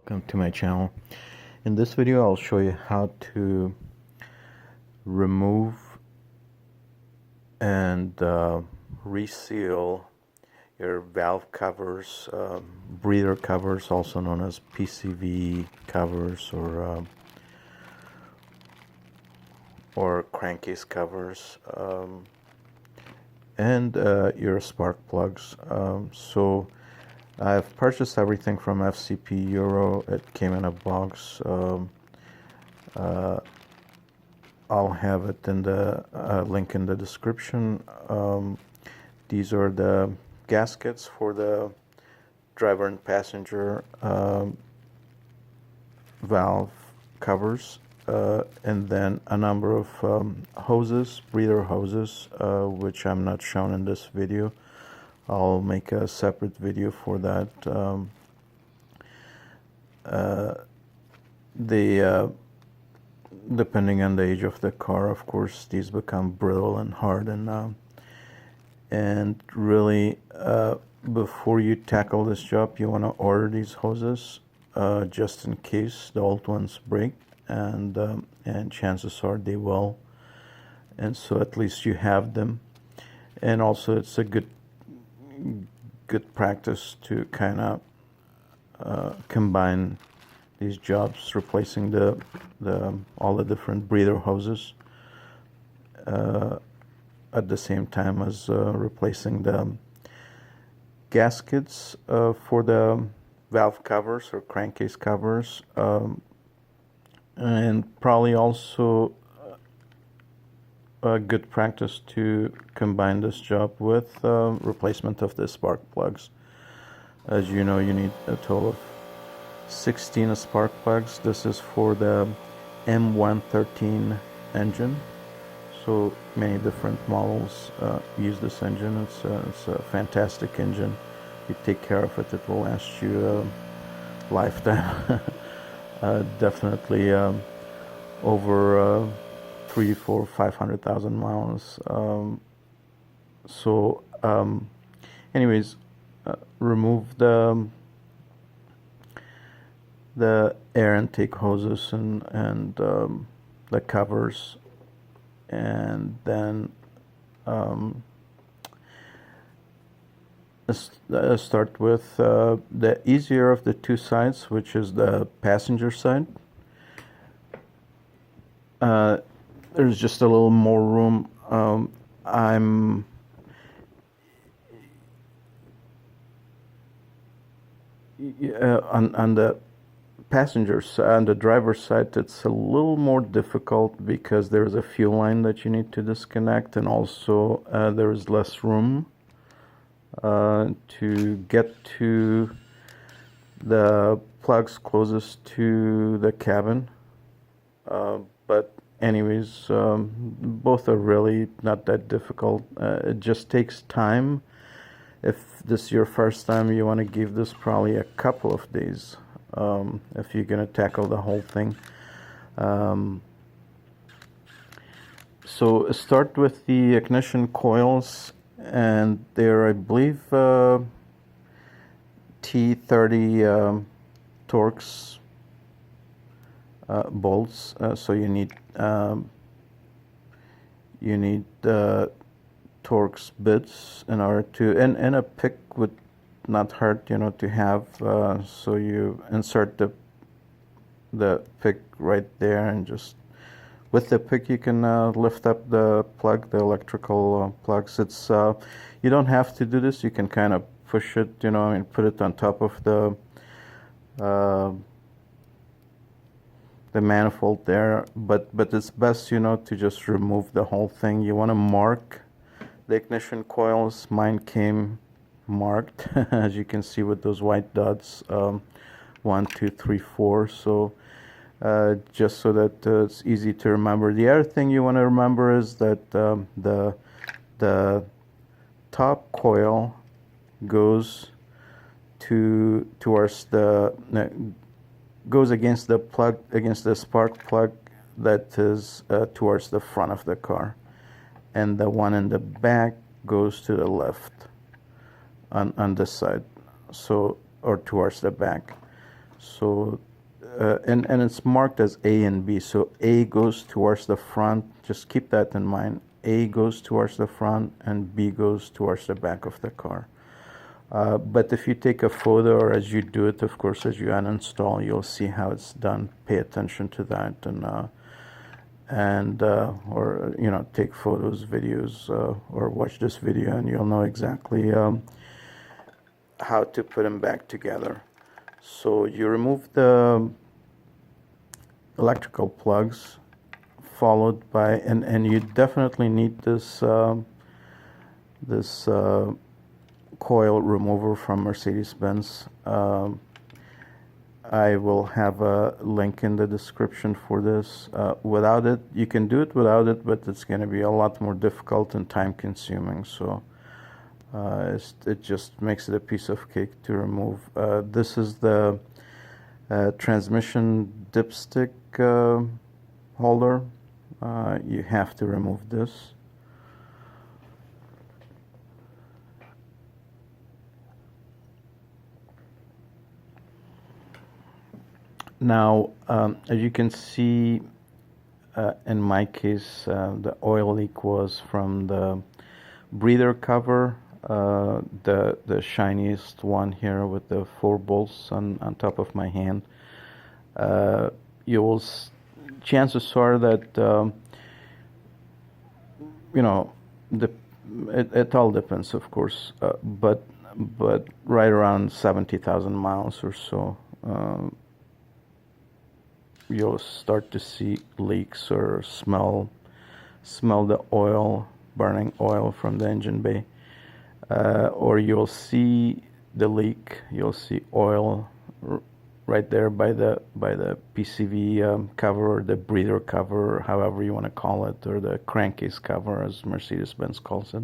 Welcome to my channel. In this video I'll show you how to remove and reseal your valve covers, breather covers, also known as PCV covers or crankcase covers, and your spark plugs. So I've purchased everything from FCP Euro. It came in a box. I'll have it in the link in the description. These are the gaskets for the driver and passenger valve covers, and then a number of hoses, breather hoses, which I'm not shown in this video. I'll make a separate video for that. Depending on the age of the car, of course, these become brittle and hard, and really, before you tackle this job, you want to order these hoses just in case the old ones break, and chances are they will, and so at least you have them. And also, it's a good practice to kind of combine these jobs, replacing all the different breather hoses at the same time as replacing the gaskets for the valve covers or crankcase covers, and probably also a good practice to combine this job with replacement of the spark plugs. As you know, you need a total of 16 spark plugs. This is for the M113 engine, so many different models use this engine. It's a fantastic engine. You take care of it, it will last you a lifetime. Definitely over 300, 400, 500,000 miles. Anyways, remove the air intake hoses and the covers, and then start with the easier of the two sides, which is the passenger side. There's just a little more room. On the passenger side, on the driver's side, it's a little more difficult because there's a fuel line that you need to disconnect, and also there is less room to get to the plugs closest to the cabin. But anyways, both are really not that difficult. It just takes time. If this is your first time, you want to give this probably a couple of days if you're going to tackle the whole thing. So start with the ignition coils, and they're, I believe, T30 Torx bolts. So you need Torx bits in order to, and a pick would not hurt, to have. So you insert the pick right there, and just with the pick you can lift up the plug, the electrical plugs. It's you don't have to do this. You can kind of push it, and put it on top of the manifold there, but it's best, to just remove the whole thing. You want to mark the ignition coils. Mine came marked, as you can see, with those white dots, 1, 2, 3, 4. So just so that it's easy to remember. The other thing you want to remember is that the top coil goes towards the goes against the plug, against the spark plug that is towards the front of the car, and the one in the back goes to the left on this side, so, or towards the back. So and it's marked as A and B. So A goes towards the front. Just keep that in mind. A goes towards the front and B goes towards the back of the car. But if you take a photo, or as you do it, of course, as you uninstall, you'll see how it's done. Pay attention to that, and or take photos, videos, or watch this video, and you'll know exactly how to put them back together. So you remove the electrical plugs, followed by, and you definitely need this coil remover from Mercedes-Benz. I will have a link in the description for this. Without it, you can do it without it, but it's going to be a lot more difficult and time consuming. So it just makes it a piece of cake to remove. This is the transmission dipstick holder. You have to remove this. Now, as you can see, in my case, the oil leak was from the breather cover, the shiniest one here with the 4 bolts on top of my hand. Chances are that it all depends, of course, but right around 70,000 miles or so, you'll start to see leaks or smell the oil, burning oil from the engine bay, or you'll see the leak. You'll see oil right there by the PCV cover, or the breather cover, or however you want to call it, or the crankcase cover, as Mercedes-Benz calls it.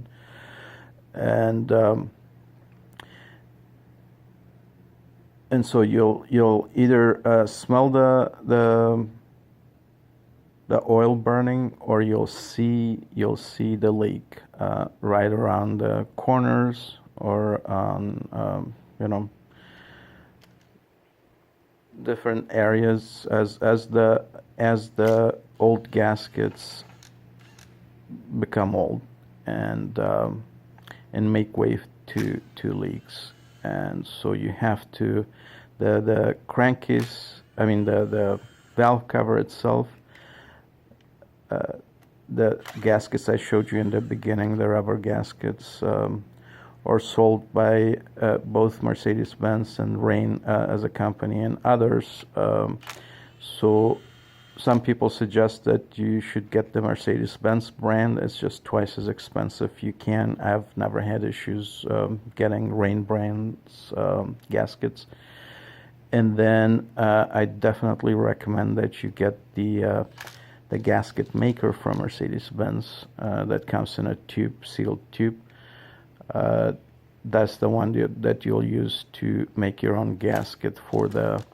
And so you'll either smell the oil burning, or you'll see the leak right around the corners, or on different areas as the old gaskets become old and make way to leaks. And so you have to, the crankcase, the valve cover itself, the gaskets I showed you in the beginning, the rubber gaskets, are sold by both Mercedes-Benz and Rain as a company, and others. So some people suggest that you should get the Mercedes-Benz brand. It's just twice as expensive. I've never had issues getting Rain brands gaskets. And then I definitely recommend that you get the gasket maker from Mercedes-Benz that comes in a sealed tube. That's the one that you'll use to make your own gasket for the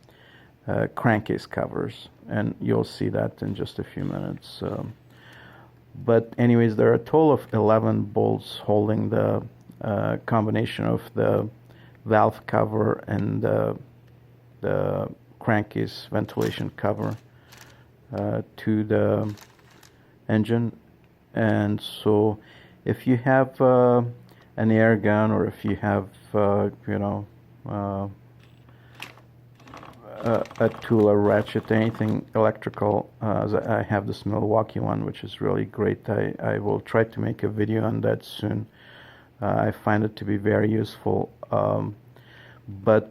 crankcase covers, and you'll see that in just a few minutes. But anyways, there are a total of 11 bolts holding the combination of the valve cover and the crankcase ventilation cover to the engine. And so if you have an air gun, or if you have a tool, a ratchet, anything electrical, I have this Milwaukee one, which is really great. I will try to make a video on that soon. I find it to be very useful, but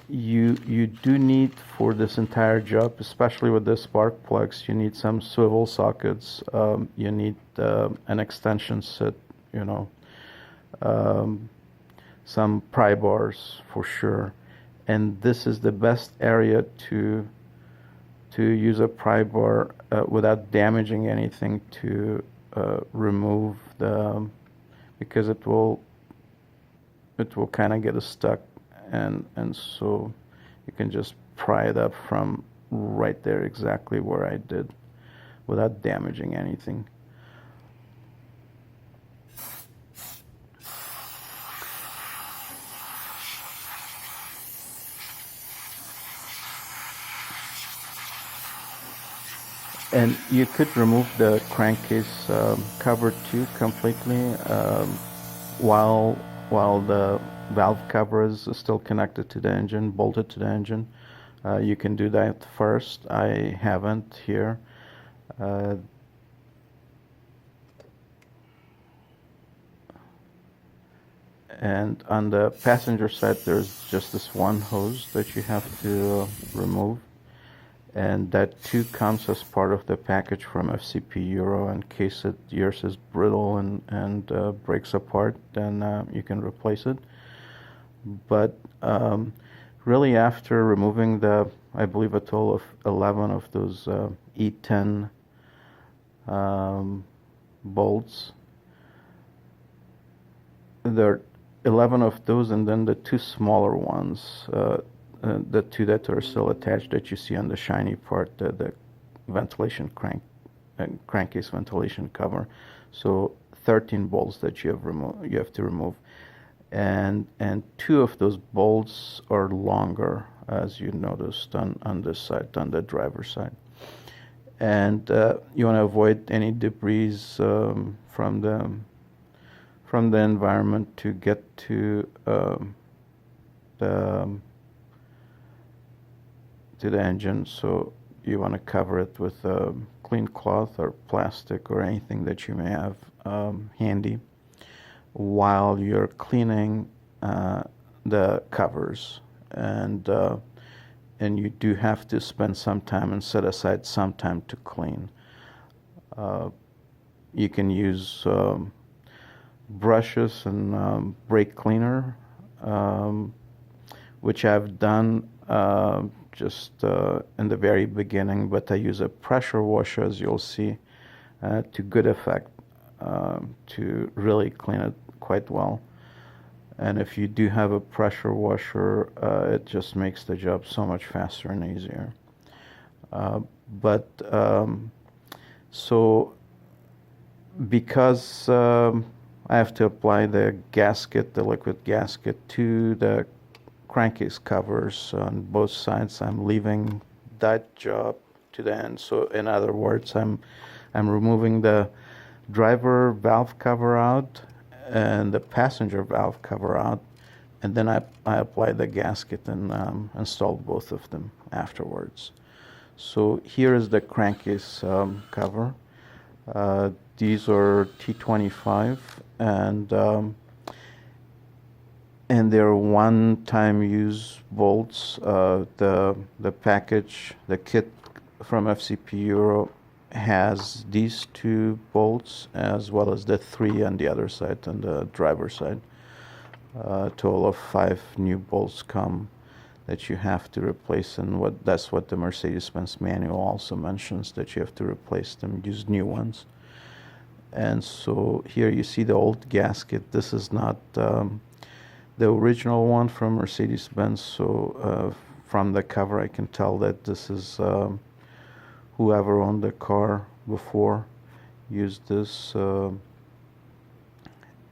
you do need, for this entire job, especially with the spark plugs, you need some swivel sockets, you need an extension set, some pry bars for sure. And this is the best area to use a pry bar without damaging anything, to remove because it will kind of get stuck, and so you can just pry it up from right there, exactly where I did, without damaging anything. And you could remove the crankcase cover too completely while the valve cover is still connected to the engine, bolted to the engine. You can do that first. I haven't here. And on the passenger side, there's just this one hose that you have to remove. And that too comes as part of the package from FCP Euro. In case yours is brittle and breaks apart, then you can replace it. But really, after removing I believe a total of 11 of those E10 bolts, there are 11 of those, and then the two smaller ones, the two that are still attached that you see on the shiny part, the ventilation crankcase ventilation cover. So 13 bolts that you have to remove, and two of those bolts are longer, as you noticed on this side, on the driver's side. And you want to avoid any debris from the environment to get to the engine. So you want to cover it with a clean cloth or plastic or anything that you may have handy while you're cleaning the covers. And you do have to spend some time and set aside some time to clean. You can use brushes and brake cleaner, which I've done just in the very beginning, but I use a pressure washer, as you'll see, to good effect, to really clean it quite well. And if you do have a pressure washer, it just makes the job so much faster and easier. So because I have to apply the gasket, the liquid gasket, to the crankcase covers on both sides, I'm leaving that job to the end. So in other words, I'm removing the driver valve cover out and the passenger valve cover out, and then I apply the gasket and install both of them afterwards. So here is the crankcase cover. These are T25, and they're one-time use bolts. The package, the kit from FCP Euro has these two bolts as well as the three on the other side, on the driver's side. A total of 5 new bolts come that you have to replace, and that's what the Mercedes-Benz manual also mentions, that you have to replace them, use new ones. And so here you see the old gasket. This is not the original one from Mercedes-Benz, so from the cover I can tell that this is whoever owned the car before used this,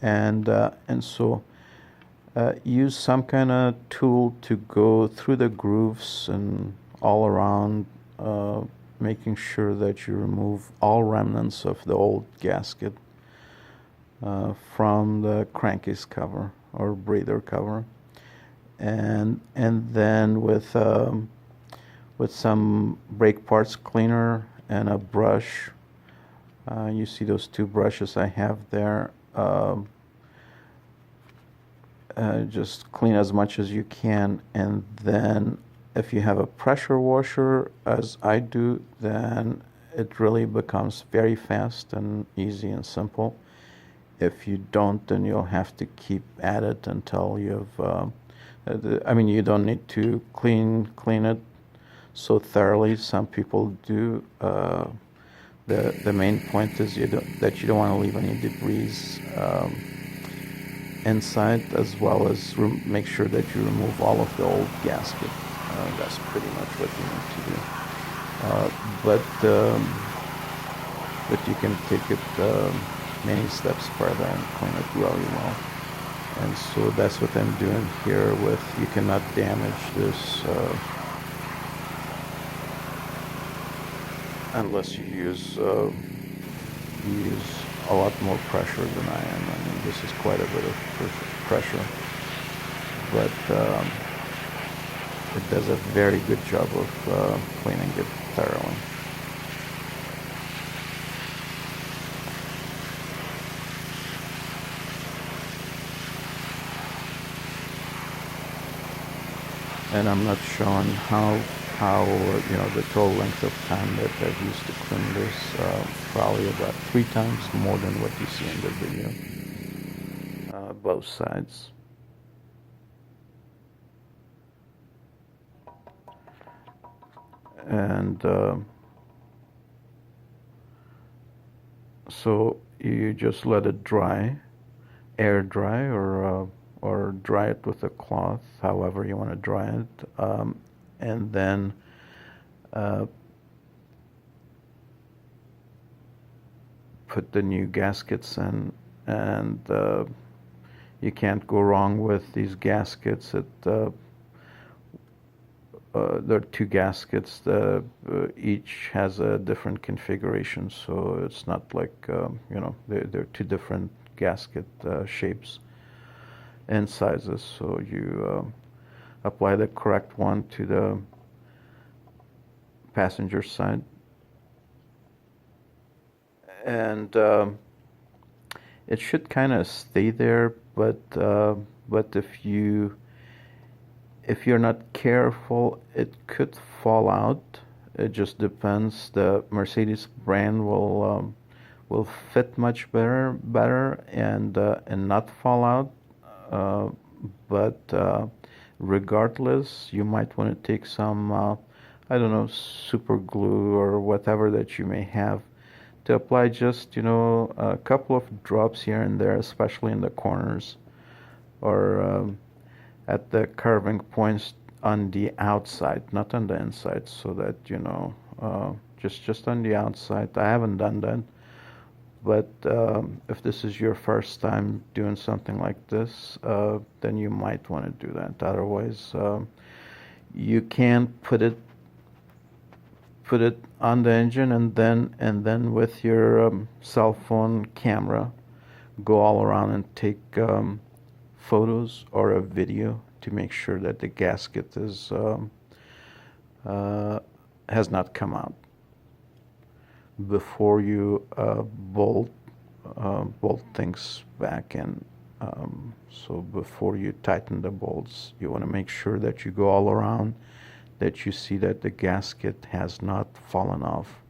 and so use some kind of tool to go through the grooves and all around, making sure that you remove all remnants of the old gasket from the crankcase cover or breather cover, and then with some brake parts cleaner and a brush, you see those 2 brushes I have there, just clean as much as you can. And then if you have a pressure washer, as I do, then it really becomes very fast and easy and simple. If you don't, then you'll have to keep at it until you've you don't need to clean it so thoroughly. Some people do. The main point is that you don't want to leave any debris inside, as well as make sure that you remove all of the old gasket. That's pretty much what you need to do. But you can take it many steps further and clean it really well. And so that's what I'm doing here. You cannot damage this unless you use a lot more pressure than I am. I mean, this is quite a bit of pressure, but it does a very good job of cleaning it thoroughly. And I'm not showing how you know, the total length of time that I've used to clean this. Probably about 3 times more than what you see in the video. Both sides. And so you just let it dry, air dry, or dry it with a cloth, however you want to dry it, and then put the new gaskets in, and you can't go wrong with these gaskets. There are 2 gaskets. Each has a different configuration, so it's not like you know, they're 2 different gasket shapes and sizes. So you apply the correct one to the passenger side, and it should kind of stay there. But if you're not careful, it could fall out. It just depends. The Mercedes brand will fit much better and not fall out. But regardless, you might want to take some I don't know, super glue or whatever that you may have to apply just, you know, a couple of drops here and there, especially in the corners or at the curving points on the outside, not on the inside, so that, you know, just on the outside. I haven't done that, but if this is your first time doing something like this, then you might want to do that. Otherwise, you can put it on the engine and then with your cell phone camera go all around and take photos or a video to make sure that the gasket is has not come out before you bolt things back in. So before you tighten the bolts, you want to make sure that you go all around, that you see that the gasket has not fallen off.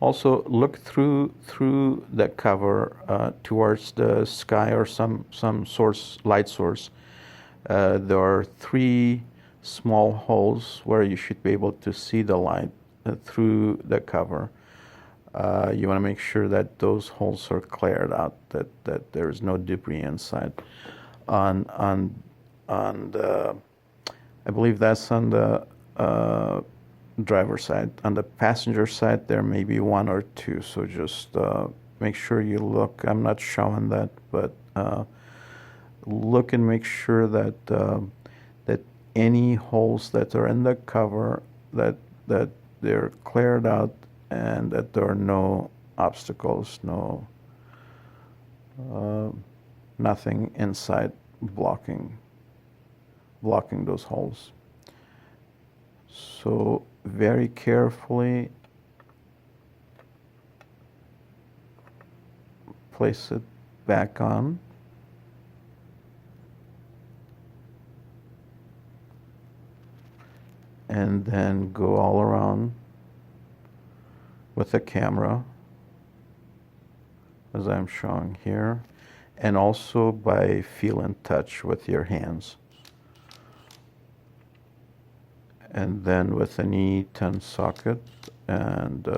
Also, look through the cover towards the sky or some light source. There are 3 small holes where you should be able to see the light through the cover. You want to make sure that those holes are cleared out, that there is no debris inside. On the, I believe that's on the driver side. On the passenger side, there may be 1 or 2, so just make sure you look. I'm not showing that, but look and make sure that that any holes that are in the cover, that they're cleared out and that there are no obstacles, nothing inside blocking those holes. So very carefully place it back on. And then go all around with the camera, as I'm showing here, and also by feel and touch with your hands. And then with an E10 socket and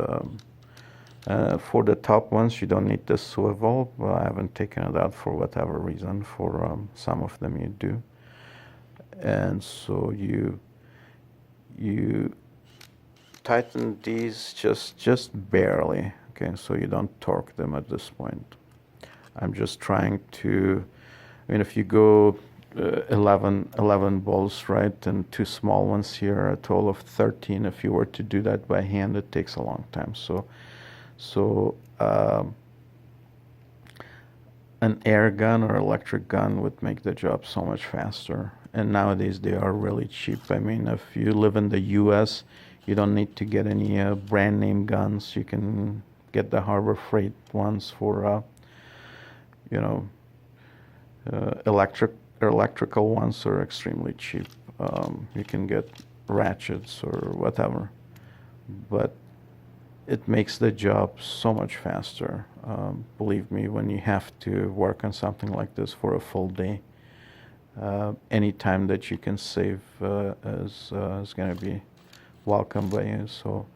For the top ones, you don't need this swivel. Well, I haven't taken it out for whatever reason. For some of them, you do. And so you tighten these just barely. Okay, so you don't torque them at this point. I'm just trying to. I mean, if you go 11 bolts, right, and 2 small ones here, a total of 13. If you were to do that by hand, it takes a long time. So an air gun or electric gun would make the job so much faster. And nowadays they are really cheap. I mean, if you live in the U.S., you don't need to get any brand name guns. You can get the Harbor Freight ones for, electrical ones are extremely cheap. You can get ratchets or whatever, but it makes the job so much faster. Believe me, when you have to work on something like this for a full day, any time that you can save is going to be welcome by you. So,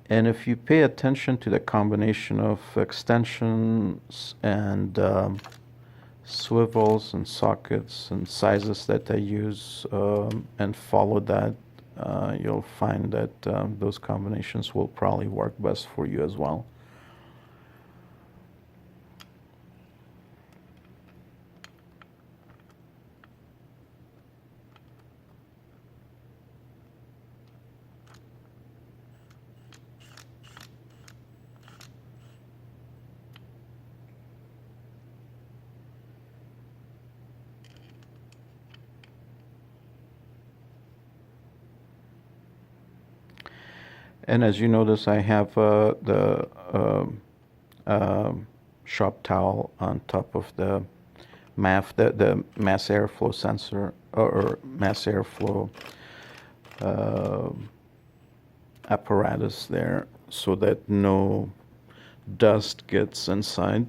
and if you pay attention to the combination of extensions and swivels and sockets and sizes that I use, and follow that, you'll find that those combinations will probably work best for you as well. And as you notice, I have the shop towel on top of the MAF, the mass airflow sensor, or mass airflow apparatus there, so that no dust gets inside.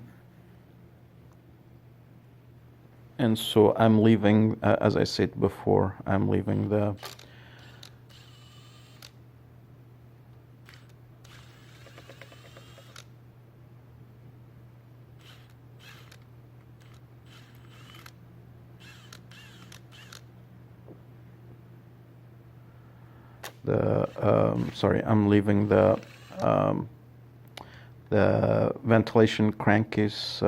And so I'm leaving, as I said before, I'm leaving the I'm leaving the ventilation crankcase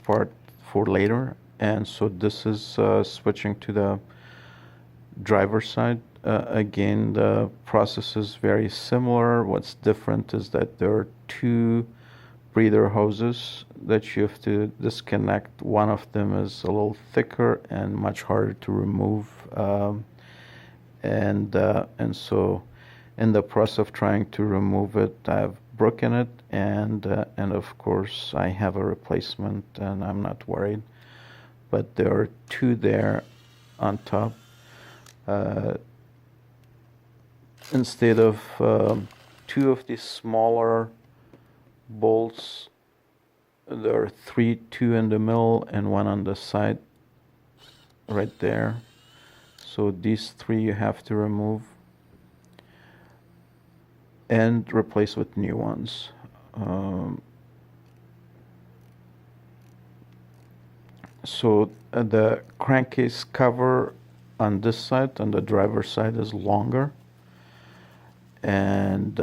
part for later, and so this is switching to the driver's side. Again, the process is very similar. What's different is that there are 2 breather hoses that you have to disconnect. One of them is a little thicker and much harder to remove. And so in the process of trying to remove it, I've broken it, and of course I have a replacement, and I'm not worried. But there are 2 there on top. Instead of 2 of these smaller bolts, there are 2 in the middle and 1 on the side right there. So these 3 you have to remove and replace with new ones. So the crankcase cover on this side, on the driver's side, is longer, and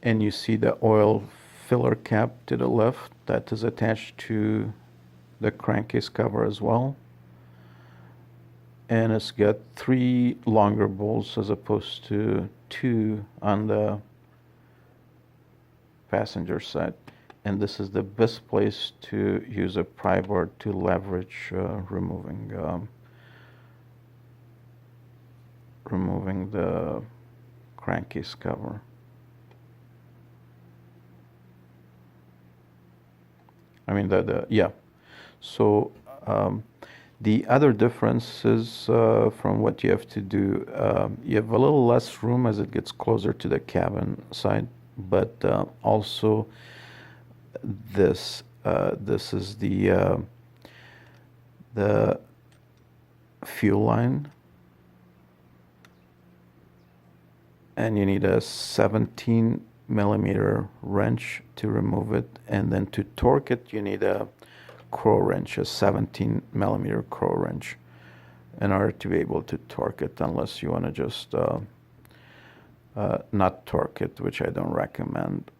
you see the oil filler cap to the left that is attached to the crankcase cover as well. And it's got 3 longer bolts as opposed to 2 on the passenger side. And this is the best place to use a pry bar to leverage removing the crankcase cover. I mean, yeah. So the other difference is from what you have to do, you have a little less room as it gets closer to the cabin side, but also this is the fuel line, and you need a 17 millimeter wrench to remove it, and then to torque it you need a crow wrench, a 17 millimeter crow wrench, in order to be able to torque it, unless you want to just not torque it, which I don't recommend.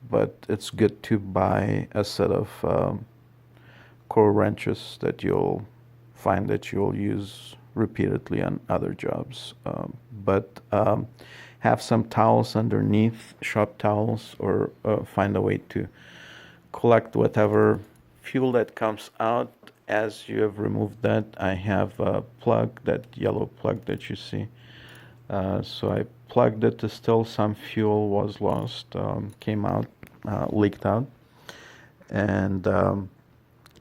But it's good to buy a set of crow wrenches that you'll find that you'll use repeatedly on other jobs. But have some towels underneath, shop towels, or find a way to collect whatever fuel that comes out as you have removed that. I have a plug, that yellow plug that you see. So I plugged it. Still some fuel was lost, came out, leaked out. And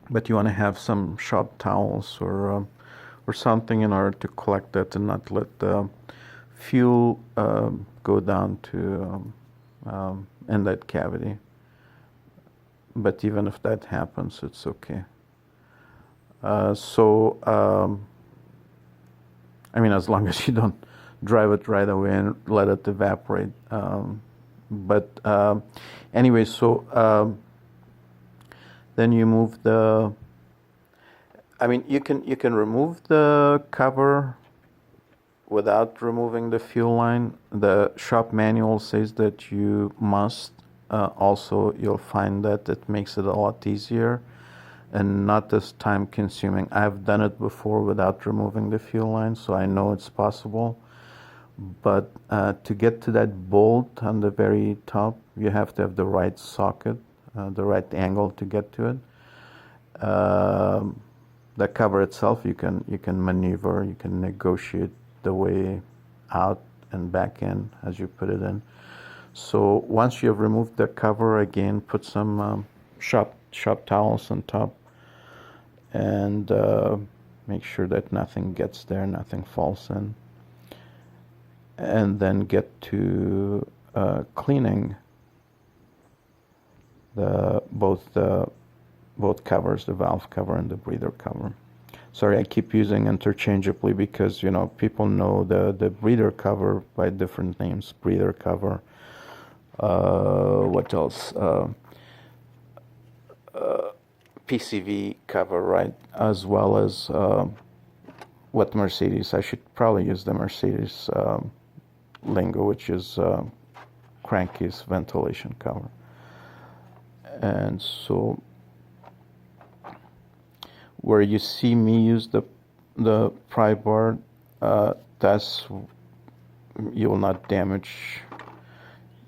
but you want to have some shop towels or something in order to collect that and not let the fuel go down to in that cavity. But even if that happens, it's okay. I mean, as long as you don't drive it right away and let it evaporate. Anyway, so then you move the. I mean, you can remove the cover without removing the fuel line. The shop manual says that you must. Also, you'll find that it makes it a lot easier and not as time consuming. I've done it before without removing the fuel line, so I know it's possible. But to get to that bolt on the very top, you have to have the right socket, the right angle to get to it. The cover itself, you can maneuver, you can negotiate the way out and back in as you put it in. So once you have removed the cover, again, put some shop towels on top, and make sure that nothing gets there, nothing falls in. And then get to cleaning both covers, the valve cover and the breather cover. Sorry, I keep using interchangeably because people know the breather cover by different names. Breather cover. What else? PCV cover, right? As well as what Mercedes. I should probably use the Mercedes lingo, which is crankcase ventilation cover. And so where you see me use the pry bar, that's, you will not damage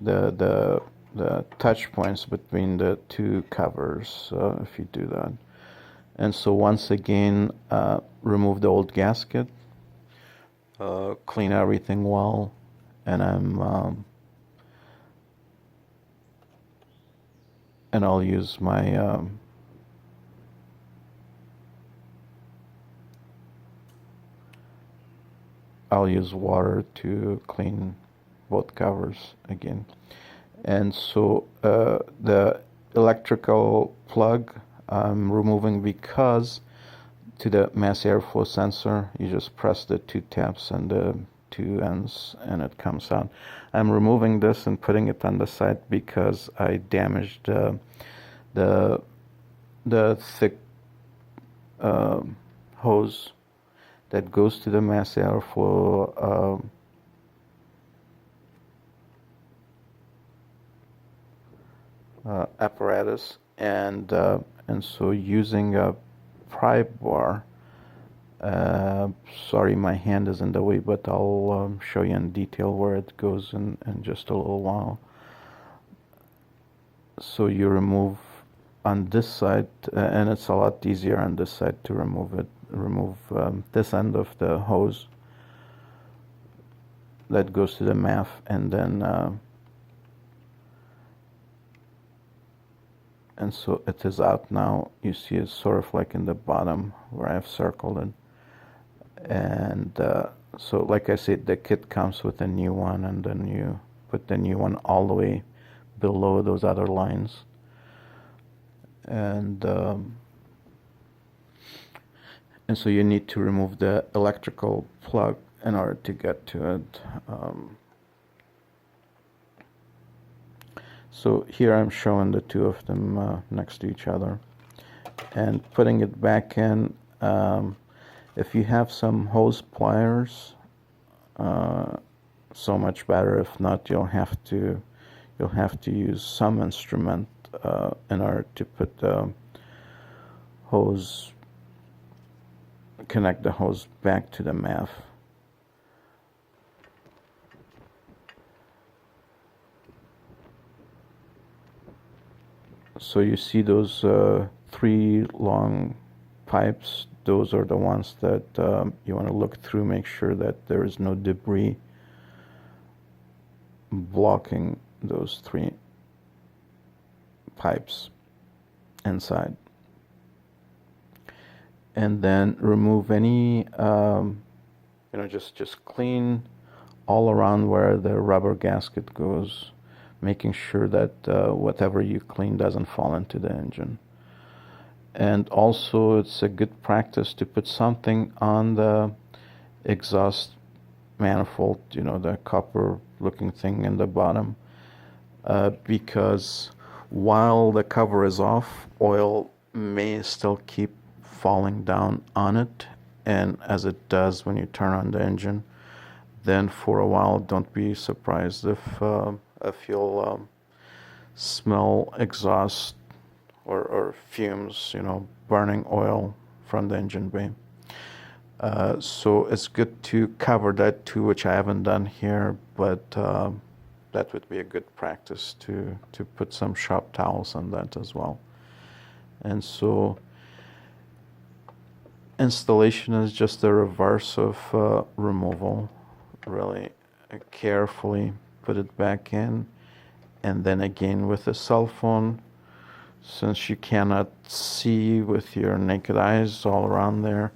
the touch points between the two covers if you do that. And so once again, remove the old gasket, clean everything well, and I'll use my I'll use water to clean both covers again. And so the electrical plug I'm removing, because to the mass airflow sensor you just press the two taps and the two ends and it comes out. I'm removing this and putting it on the side because I damaged the thick hose that goes to the mass airflow apparatus, and so using a pry bar, sorry my hand is in the way, but I'll show you in detail where it goes in just a little while. So you remove on this side, and it's a lot easier on this side to remove this end of the hose that goes to the MAF, and then and so it is out now. You see it's sort of like in the bottom where I've circled it. And so like I said, the kit comes with a new one, and then you put the new one all the way below those other lines. And so you need to remove the electrical plug in order to get to it. So here I'm showing the two of them next to each other and putting it back in. If you have some hose pliers, so much better. If not, you'll have to use some instrument in order to put the hose, connect the hose back to the MAF. So you see those 3 long pipes, those are the ones that you want to look through, make sure that there is no debris blocking those 3 pipes inside. And then remove any, just clean all around where the rubber gasket goes, making sure that whatever you clean doesn't fall into the engine. And also it's a good practice to put something on the exhaust manifold, the copper looking thing in the bottom, because while the cover is off, oil may still keep falling down on it, and as it does when you turn on the engine, then for a while don't be surprised if you'll smell exhaust or fumes, burning oil from the engine bay. So it's good to cover that too, which I haven't done here, but that would be a good practice to put some shop towels on that as well. And so installation is just the reverse of removal. Really carefully put it back in, and then again with a cell phone, since you cannot see with your naked eyes all around there,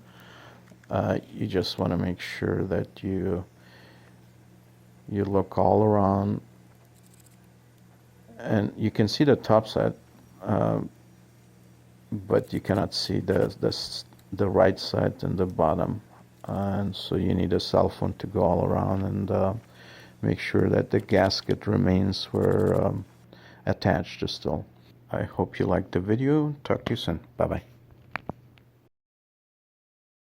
you just want to make sure that you look all around, and you can see the top side, but you cannot see the right side and the bottom, and so you need a cell phone to go all around and make sure that the gasket remains where attached still. I hope you liked the video. Talk to you soon. Bye bye.